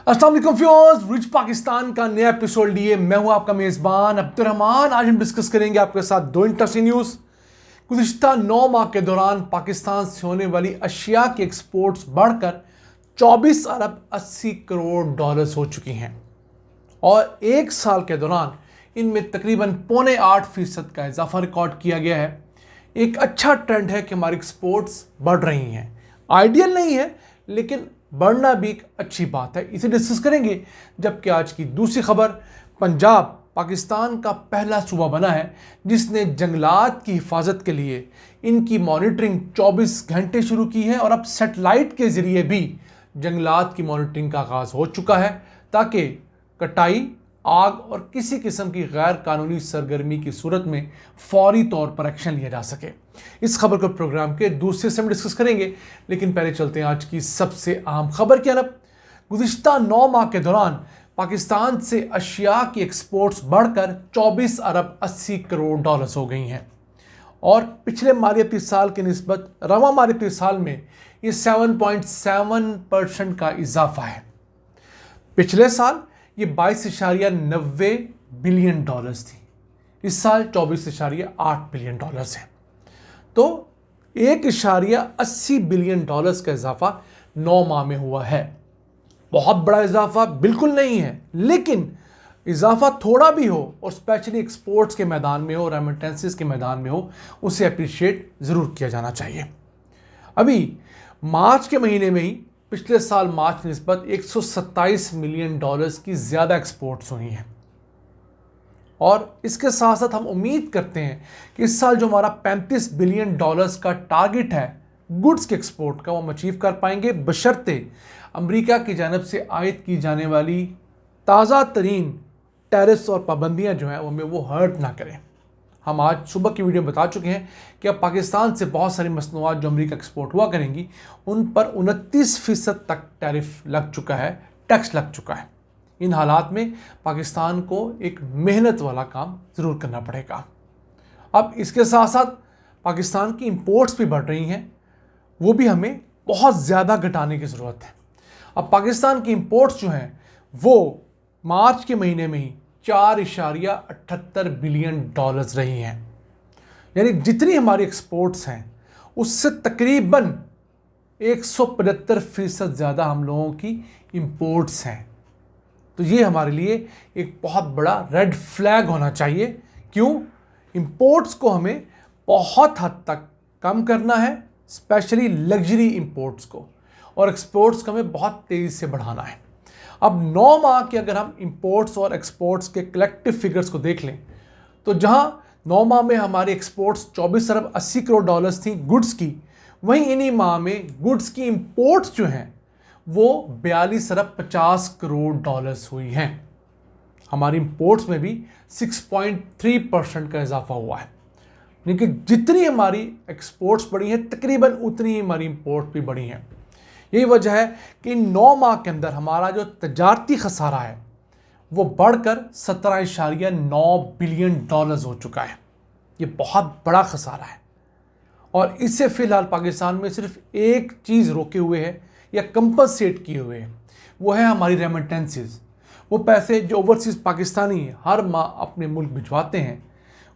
अस्सलाम वालेकुम viewers, rich Pakistan का नया एपिसोड लिए मैं हूं आपका मेज़बान अब्दुर्रहमान। आज हम डिस्कस करेंगे आपके साथ दो इंटरेस्टिंग न्यूज़। गुज़िश्ता 9 माह के दौरान पाकिस्तान से होने वाली अशिया की एक्सपोर्ट्स बढ़कर 24 अरब 80 करोड़ डॉलर्स हो चुकी हैं और एक साल के दौरान इनमें तकरीबन 7.25% का इजाफा रिकॉर्ड किया गया है। एक अच्छा ट्रेंड है कि हमारी एक्सपोर्ट्स बढ़ रही हैं। आइडियल नहीं है लेकिन बढ़ना भी एक अच्छी बात है, इसे डिस्कस करेंगे। जबकि आज की दूसरी खबर, पंजाब पाकिस्तान का पहला सूबा बना है जिसने जंगलात की हिफाजत के लिए इनकी मॉनिटरिंग 24 घंटे शुरू की है और अब सेटेलाइट के ज़रिए भी जंगलात की मॉनिटरिंग का आगाज़ हो चुका है ताकि कटाई, आग और किसी किस्म की गैर कानूनी सरगर्मी की सूरत में फौरी तौर पर एक्शन लिया जा सके। इस खबर को प्रोग्राम के दूसरे से हम डिस्कस करेंगे, लेकिन पहले चलते हैं आज की सबसे अहम खबर की तरफ। गुज़िश्ता 9 माह के दौरान पाकिस्तान से अशिया की एक्सपोर्ट्स बढ़कर 24 अरब 80 करोड़ डॉलर्स हो गई हैं और पिछले मालियाती साल की निस्बत रवा मालियाती साल में ये 7.7% का इजाफा है। पिछले साल ये 22.90 बिलियन डॉलर्स थी, इस साल 24.8 बिलियन डॉलर्स है। तो 1.80 बिलियन डॉलर्स का इजाफा 9 माह में हुआ है। बहुत बड़ा इजाफा बिल्कुल नहीं है, लेकिन इजाफा थोड़ा भी हो और स्पेशली एक्सपोर्ट्स के मैदान में हो, रेमिटेंसेस के मैदान में हो, उसे अप्रिशिएट ज़रूर किया जाना चाहिए। अभी मार्च के महीने में ही पिछले साल मार्च की निस्बत 127 मिलियन डॉलर्स की ज़्यादा एक्सपोर्ट्स हुई हैं और इसके साथ साथ हम उम्मीद करते हैं कि इस साल जो हमारा 35 बिलियन डॉलर्स का टारगेट है गुड्स के एक्सपोर्ट का, वो हम अचीव कर पाएंगे, बशर्ते अमेरिका की जानब से आयद की जाने वाली ताज़ा तरीन टैरिफ्स और पाबंदियां जो हैं हमें वो हर्ट ना करें। हम आज सुबह की वीडियो में बता चुके हैं कि अब पाकिस्तान से बहुत सारी मसनूआत जो अमेरिका एक्सपोर्ट हुआ करेंगी उन पर 29% तक टैरिफ लग चुका है, टैक्स लग चुका है। इन हालात में पाकिस्तान को एक मेहनत वाला काम ज़रूर करना पड़ेगा। अब इसके साथ साथ पाकिस्तान की इंपोर्ट्स भी बढ़ रही हैं, वो भी हमें बहुत ज़्यादा घटाने की ज़रूरत है। अब पाकिस्तान की इंपोर्ट्स जो हैं वो मार्च के महीने में ही 4.78 बिलियन डॉलर्स रही हैं, यानी जितनी हमारी एक्सपोर्ट्स हैं उससे तकरीबन 175% ज़्यादा हम लोगों की इंपोर्ट्स हैं। तो ये हमारे लिए एक बहुत बड़ा रेड फ्लैग होना चाहिए। क्यों? इंपोर्ट्स को हमें बहुत हद तक कम करना है, स्पेशली लग्जरी इंपोर्ट्स को, और एक्सपोर्ट्स को हमें बहुत तेज़ी से बढ़ाना है। अब 9 माह के अगर हम इंपोर्ट्स और एक्सपोर्ट्स के कलेक्टिव फिगर्स को देख लें तो जहां 9 माह में हमारी एक्सपोर्ट्स 24 अरब 80 करोड़ डॉलर्स थी गुड्स की, वहीं इन्हीं माह में गुड्स की इंपोर्ट्स जो हैं वो 42 अरब 50 करोड़ डॉलर्स हुई हैं। हमारी इंपोर्ट्स में भी 6.3% का इजाफा हुआ है। लेकिन जितनी हमारी एक्सपोर्ट्स बढ़ी हैं तकरीबन उतनी ही हमारी इंपोर्ट्स भी बढ़ी हैं। यही वजह है कि 9 माह के अंदर हमारा जो तजारती खसारा है वो बढ़कर 17.9 बिलियन डॉलर्स हो चुका है। ये बहुत बड़ा खसारा है और इससे फ़िलहाल पाकिस्तान में सिर्फ एक चीज़ रोके हुए है या कंपनसेट किए हुए हैं, वो है हमारी रेमिटेंसेस। वो पैसे जो ओवरसीज़ पाकिस्तानी हर माह अपने मुल्क भिजवाते हैं,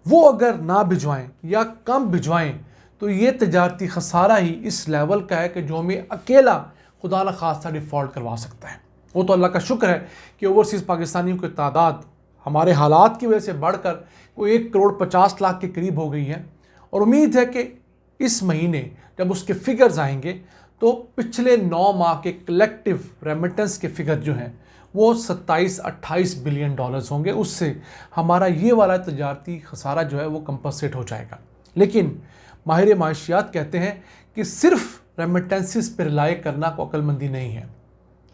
वो अगर ना भिजवाएं या कम भिजवाएं तो ये तजारती खसारा ही इस लेवल का है कि जो हमें अकेला खुदा न खास्ता डिफ़ॉल्ट करवा सकता है। वो तो अल्लाह का शुक्र है कि ओवरसीज़ पाकिस्तानियों की तादाद हमारे हालात की वजह से बढ़कर कोई 1.50 करोड़ के करीब हो गई है और उम्मीद है कि इस महीने जब उसके फिगर्स आएंगे तो पिछले 9 माह के कलेक्टिव रेमिटेंस के फिगर जो हैं वो 27-28 बिलियन डॉलर्स होंगे। उससे हमारा ये वाला तजारती खसारा जो है वो कंपनसेट हो जाएगा। लेकिन माहिर माशियात कहते हैं कि सिर्फ रेमिटेंसेस पर रिलाई करना को अक्लमंदी नहीं है।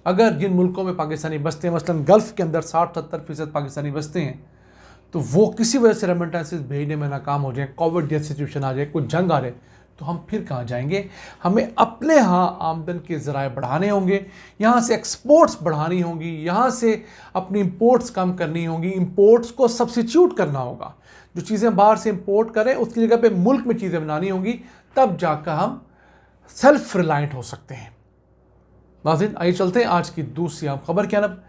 अगर जिन मुल्कों में पाकिस्तानी बसते हैं, मसलन गल्फ़ के अंदर 60-70% पाकिस्तानी बसते हैं, तो वो किसी वजह से रेमिटेंसेस भेजने में नाकाम हो जाए, कोविड जैसी सिचुएशन आ जाए, कुछ जंग आ जाए, तो हम फिर कहाँ जाएंगे? हमें अपने यहाँ आमदन के ज़राए बढ़ाने होंगे, यहाँ से एक्सपोर्ट्स बढ़ानी होंगी, यहाँ से अपनी इंपोर्ट्स कम करनी होंगी, इंपोर्ट्स को सब्सिट्यूट करना होगा। जो चीज़ें बाहर से इंपोर्ट करें उसकी जगह पे मुल्क में चीज़ें बनानी होंगी, तब जाकर हम सेल्फ रिलायंट हो सकते हैं। नाज़रीन, आइए चलते हैं आज की दूसरी अहम खबर की जानब।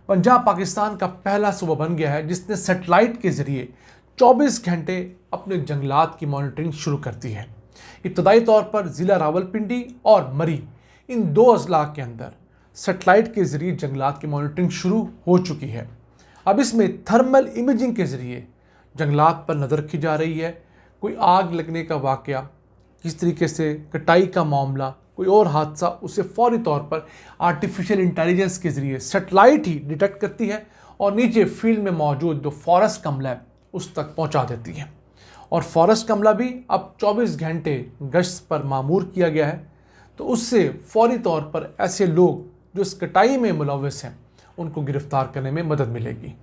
पंजाब पाकिस्तान का पहला सूबा बन गया है जिसने सैटेलाइट के ज़रिए 24 घंटे अपने जंगलात की मॉनिटरिंग शुरू कर दी है। इब्तदाई तौर पर ज़िला रावलपिंडी और मरी, इन दो अजला के अंदर सैटेलाइट के ज़रिए जंगलात की मॉनिटरिंग शुरू हो चुकी है। अब इसमें थर्मल इमेजिंग के ज़रिए जंगलात पर नज़र रखी जा रही है। कोई आग लगने का वाक़या, किस तरीके से कटाई का मामला, कोई और हादसा, उसे फौरी तौर पर आर्टिफिशियल इंटेलिजेंस के ज़रिए सैटेलाइट ही डिटेक्ट करती है और नीचे फील्ड में मौजूद जो फॉरेस्ट अमला है उस तक पहुंचा देती है। और फॉरेस्ट अमला भी अब 24 घंटे गश्त पर मामूर किया गया है, तो उससे फौरी तौर पर ऐसे लोग जो इस कटाई में मुलव्वस हैं उनको गिरफ्तार करने में मदद मिलेगी।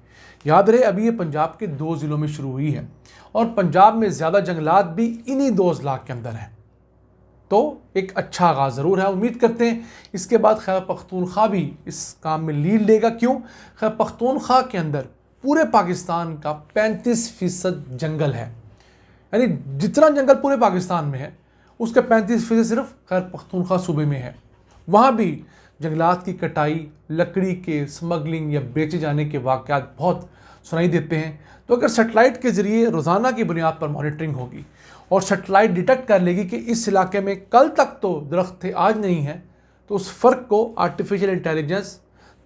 याद रहे, अभी ये पंजाब के 2 ज़िलों में शुरू हुई है और पंजाब में ज़्यादा जंगलात भी इन्हीं 2 अजला के अंदर हैं। तो एक अच्छा आगाज़ ज़रूर है। उम्मीद करते हैं इसके बाद खैबर पख्तूनख्वा भी इस काम में लीड लेगा। क्यों? खैबर पख्तूनख्वा के अंदर पूरे पाकिस्तान का 35% जंगल है, यानी जितना जंगल पूरे पाकिस्तान में है उसका 35% सिर्फ खैबर पख्तूनख्वा सूबे में है। वहाँ भी जंगलात की कटाई, लकड़ी के स्मगलिंग या बेचे जाने के वाक़यात बहुत सुनाई देते हैं। तो अगर सैटेलाइट के ज़रिए रोज़ाना की बुनियाद पर मॉनिटरिंग होगी और सैटेलाइट डिटेक्ट कर लेगी कि इस इलाके में कल तक तो दरख्त थे, आज नहीं है, तो उस फ़र्क को आर्टिफिशियल इंटेलिजेंस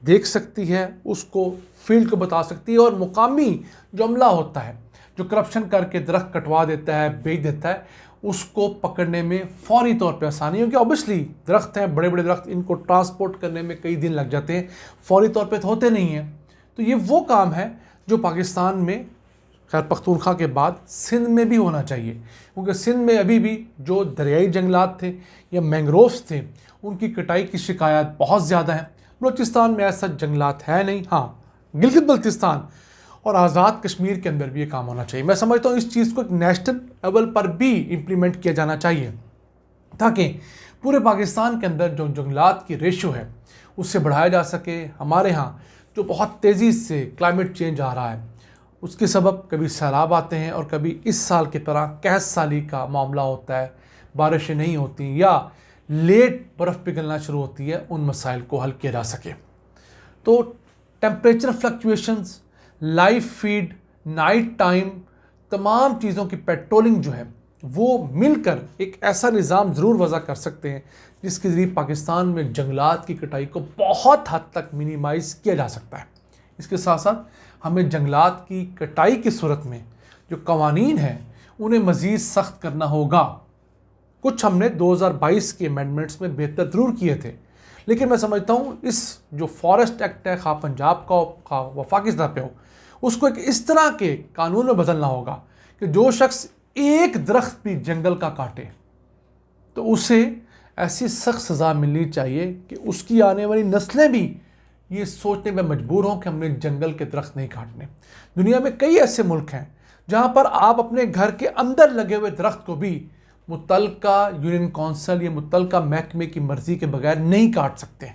देख सकती है, उसको फील्ड को बता सकती है और मुकामी जो अमला होता है जो करप्शन करके दरख्त कटवा देता है, बेच देता है, उसको पकड़ने में फौरी तौर पे आसानी होगी। ऑब्वियसली दरख्त हैं, बड़े बड़े दरख्त, इनको ट्रांसपोर्ट करने में कई दिन लग जाते हैं, फौरी तौर पे तो होते नहीं हैं। तो ये वो काम है जो पाकिस्तान में खैबर पख्तूनख्वा के बाद सिंध में भी होना चाहिए, क्योंकि सिंध में अभी भी जो दरियाई जंगलात थे या मैंग्रोव्स थे उनकी कटाई की शिकायत बहुत ज़्यादा है। बलूचिस्तान में ऐसा जंगलात है नहीं, हाँ गिलगित बल्तिस्तान और आज़ाद कश्मीर के अंदर भी ये काम होना चाहिए। मैं समझता हूँ इस चीज़ को एक नेशनल लेवल पर भी इम्प्लीमेंट किया जाना चाहिए ताकि पूरे पाकिस्तान के अंदर जो जंगलात की रेशो है उससे बढ़ाया जा सके। हमारे यहाँ जो बहुत तेज़ी से क्लाइमेट चेंज आ रहा है उसके सबब कभी सैलाब आते हैं और कभी इस साल की तरह कहत साली का मामला होता है, बारिशें नहीं होती या लेट बर्फ़ पिघलना शुरू होती है, उन मसाइल को हल किया जा सके। तो temperature fluctuations, live feed, night time, तमाम चीज़ों की पेट्रोलिंग जो है वो मिलकर एक ऐसा निज़ाम ज़रूर वज़ा कर सकते हैं जिसके ज़रिए पाकिस्तान में जंगलात की कटाई को बहुत हद तक मिनिमाइज़ किया जा सकता है। इसके साथ साथ हमें जंगलात की कटाई की सूरत में जो कवानीन हैं उन्हें मज़ीद सख्त करना होगा। कुछ हमने 2022 के अमेंडमेंट्स में बेहतर ज़रूर किए थे, लेकिन मैं समझता हूँ इस जो फॉरेस्ट एक्ट है, खा पंजाब का वफाकी सतह पे हो, उसको एक इस तरह के कानून में बदलना होगा कि जो शख्स एक दरख्त भी जंगल का काटे तो उसे ऐसी सख्त सज़ा मिलनी चाहिए कि उसकी आने वाली नस्लें भी ये सोचने में मजबूर हों कि हमने जंगल के दरख्त नहीं काटने। दुनिया में कई ऐसे मुल्क हैं जहाँ पर आप अपने घर के अंदर लगे हुए दरख्त को भी मुतल्लिका यूनियन काउंसिल या मुतल्लिका महकमे की मर्ज़ी के बगैर नहीं काट सकते।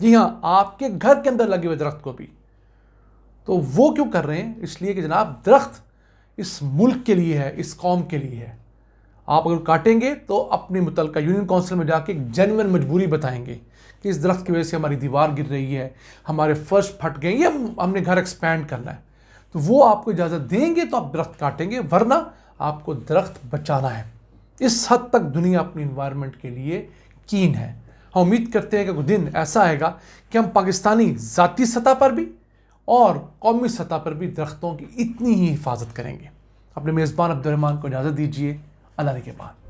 जी हाँ, आपके घर के अंदर लगे हुए दरख्त को भी। तो वो क्यों कर रहे हैं? इसलिए कि जनाब दरख्त इस मुल्क के लिए है, इस कौम के लिए है। आप अगर काटेंगे तो अपनी मुतल्लिका यूनियन काउंसिल में जाके एक जेन्युइन मजबूरी बताएंगे कि इस दरख्त की वजह से हमारी दीवार गिर रही है, हमारे फर्श फट गए या हमने घर एक्सपैंड करना है, तो वो आपको इजाज़त देंगे तो आप दरख्त काटेंगे, वरना आपको दरख्त बचाना है। इस हद तक दुनिया अपनी इन्वायरमेंट के लिए कीन है। हम उम्मीद करते हैं कि कुछ दिन ऐसा आएगा कि हम पाकिस्तानी ज़ाती सतह पर भी और कौमी सतह पर भी दरख्तों की इतनी ही हिफाजत करेंगे। अपने मेज़बान अब्दुर्रहमान को इजाज़त दीजिए। अल्लाह के बाद।